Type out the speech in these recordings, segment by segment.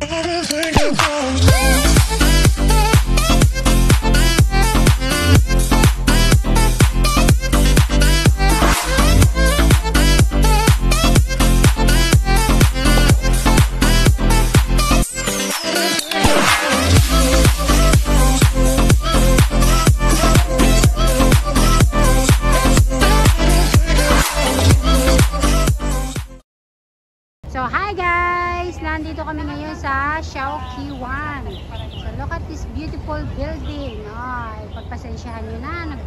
So hi guys! Nandito kami ngayon sa Xiaoqiwan. So look at this beautiful building. Ay, pagpasensyahan nyo na.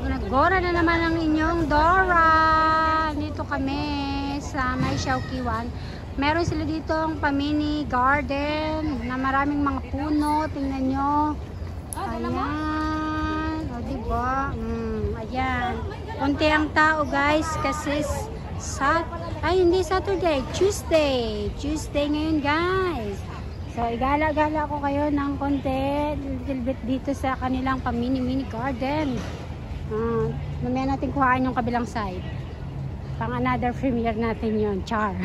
Naggora na naman ang inyong Dora. Dito kami sa may Xiaoqiwan. Meron sila dito ang pa-mini garden na maraming mga puno. Tingnan nyo. Ayan. O diba? Ayan. Kunti ang tao guys kasi hindi Saturday, Tuesday ngayon guys. So igala-gala ko kayo ng konti, little bit dito sa kanilang pa-mini garden. Mamaya natin kuhaan yung kabilang side. Pang another premiere natin yon, char.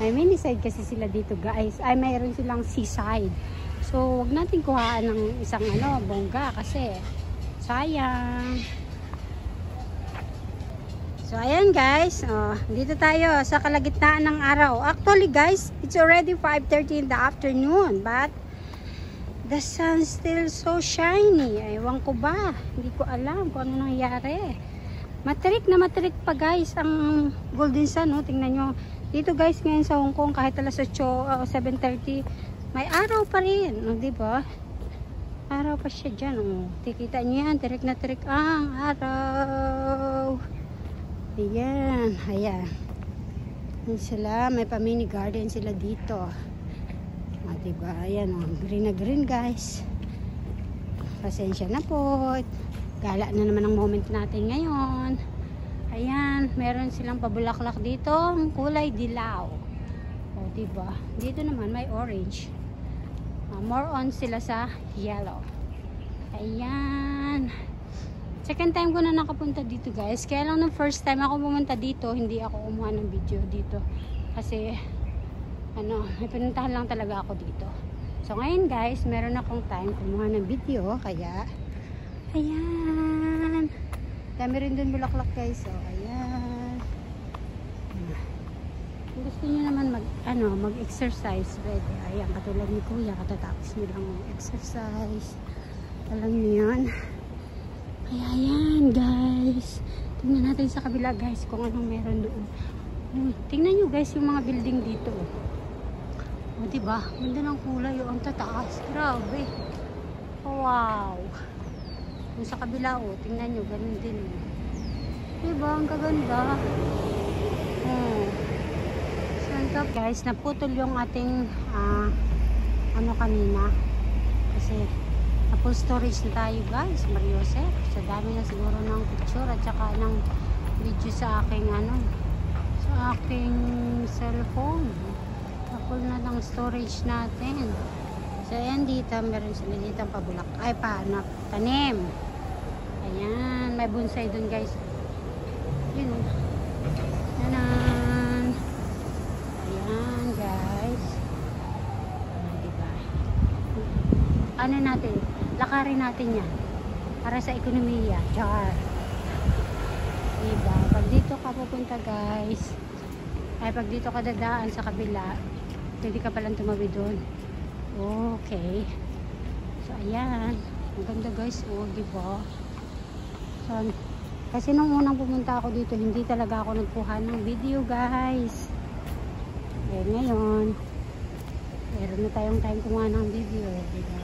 May mini side kasi sila dito guys. Ay mayroon silang seaside. So wag natin kuhaan ng isang bongga kasi sayang. So ayan guys, dito tayo sa kalagitnaan ng araw. Actually guys, it's already 5:30 in the afternoon, but the sun still so shiny. Ewan ko ba, hindi ko alam kung ano nangyari. Matrik na matrik pa guys ang golden sun, no? Tingnan nyo. Dito guys ngayon sa Hong Kong, kahit alas 8, 7:30, may araw pa rin, diba? Araw pa siya dyan, Tikita nyo yan, tirik na tirik ang araw. Ayan, ayan. Ayan sila, may pa-mini garden sila dito. Diba? Ayan, green na green guys. Pasensya na po. Gala na naman ang moment natin ngayon. Ayan, meron silang pabulaklak dito. Ang kulay dilaw. O, diba? Dito naman may orange. More on sila sa yellow. Ayan. Second time ko na nakapunta dito guys. Kaya lang nung first time ako pumunta dito, hindi ako kumuha ng video dito. Kasi, may pinuntahan lang talaga ako dito. So ngayon guys, meron akong time kumuha ng video. Kaya, ayan. Dami rin dun bulaklak guys. So, ayan. Kung gusto nyo naman mag-exercise, pwede. Ayan, katulad ni Kuya, katatapos nilang exercise. Alam niyo yan. Ayan guys, tingnan natin sa kabila guys kung anong meron doon. Tingnan nyo guys yung mga building dito. O diba, ganda ng kulay ang tataas, grabe. Wow. Yung sa kabila tingnan nyo, ganun din. Diba, ang kaganda. So guys, naputol yung ating kanina kasi full storage na tayo guys, Mariosep. So dami na siguro ng picture at saka ng video sa aking sa aking cellphone. Full na ng storage natin. So ayan dito, meron sila dito ang pabulak. Tanim. Ayan, may bonsai dun guys. Yun. Ayan guys. Diba? Natin? Lakarin natin yan para sa ekonomiya. Char. Diba? Pag dito ka pupunta guys, pag dito ka dadaan sa kabila, hindi ka palang tumawid doon. Okay. So ayan, ang ganda guys. Diba? So, kasi nung unang pumunta ako dito, hindi talaga ako nagkuha ng video guys. Ngayon meron na tayong time kumuha ng video. Diba?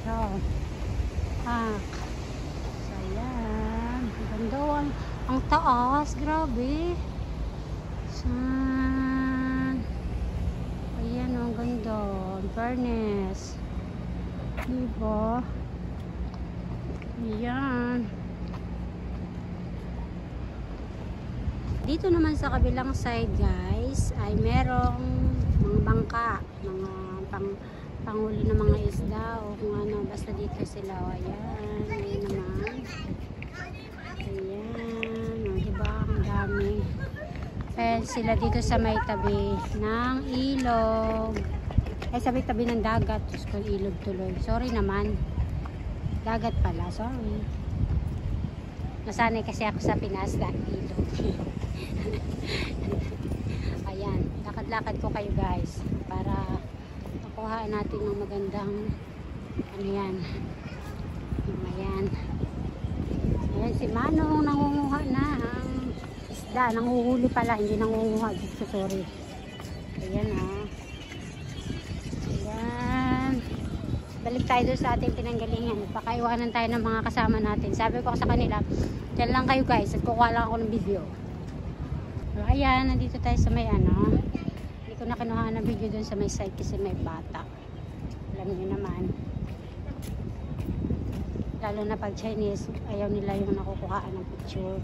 So, ayan. Ganda. Ang taas. Grabe. Ayan, ang ganda. Fairness. Diba? Ayan. Dito naman sa kabilang side guys, ay merong mga bangka. Mga panghuli ng mga isda o kung ano, basta dito sila. Ayan, ayan naman. Ayan, diba, ang dami. Ayan sila dito sa may tabi ng ilog. Ay, sabi-tabi ng dagat. Diyos ko, ilog tuloy. Sorry naman. Dagat pala, sorry. Nasanay kasi ako sa Pinas, ilog. Ayan, lakad-lakad ko kayo guys. Para makuhaan natin ng magandang, ano yan. Ayan. Ayan si Manong, nangunguha na ang isda. Nanguhuli pala, hindi nangunguha. Diyos ko, sorry. Ayan ah. Ayan. Balik tayo doon sa ating pinanggalingan. Pakaiwanan tayo ng mga kasama natin. Sabi ko sa kanila, dyan lang kayo guys at kukuha lang ako ng video. So, ayan, nandito tayo sa may ano. Hindi ko na kinuha ng video doon sa may side kasi may bata. Alam niyo naman. Lalo na pag Chinese, ayaw nila yung nakukuhaan ng picture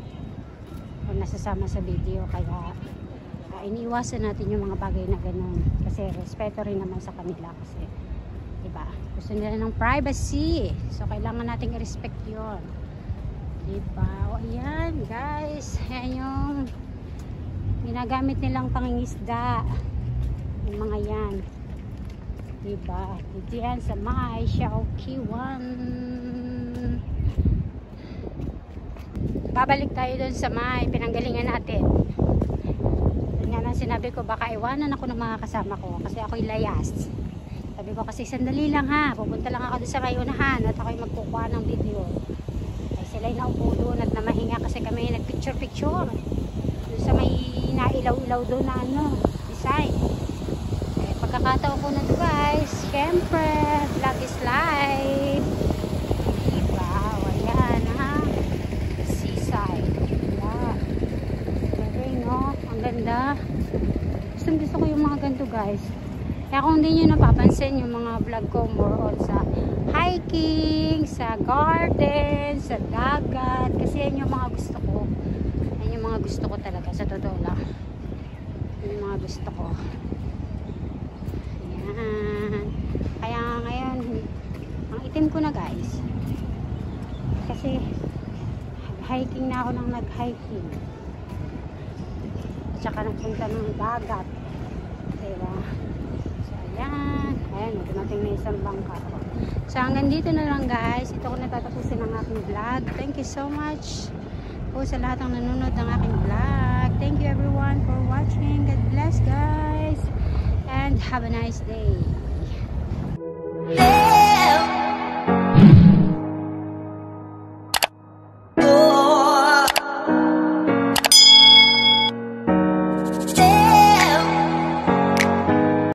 o nasasama sa video. Kaya iniiwasan natin yung mga bagay na ganun. Kasi respeto rin naman sa kanila kasi diba? Gusto nila ng privacy. So, kailangan nating i-respect yun. Diba? O, ayan, guys. Ayan yung ginagamit nilang pangingisda. Yung mga yan. Diba? Dito yan sa Mai Xiaoqiwan. Babalik tayo dun sa Mai pinanggalingan natin. Yun nga lang sinabi ko, baka iwanan ako ng mga kasama ko. Kasi ako'y layas. Sabi ko kasi sandali lang ha, pupunta lang ako doon sa may unahan at ako'y magkukuha ng video. Ay sila'y naupo doon at namahinga kasi kami nagpicture-picture doon sa may nailaw-ilaw doon na ano, design. Eh, pagkakataon ko na to guys, syempre, vlog is live. Diba? O ayan ha, seaside. Diba? Galing no, ang ganda. Gusto ko yung mga ganito guys. Kaya kung hindi nyo napapansin yung mga vlog ko more on sa hiking, sa garden, sa dagat. Kasi yan yung mga gusto ko. Yan yung mga gusto ko talaga. Sa totoo lang. Yan yung mga gusto ko. Ayan. Kaya ngayon, ang itim ko na guys. Kasi hiking na ako nang nag-hiking. At saka nagpunta ng dagat. Diba? Ayan, ayan, dumating na isang bangka. So hanggang dito na lang guys. Ito ko natatapusin ang aking vlog. Thank you so much po sa lahat ng nanonood ng aking vlog. Thank you everyone for watching. God bless guys. And have a nice day.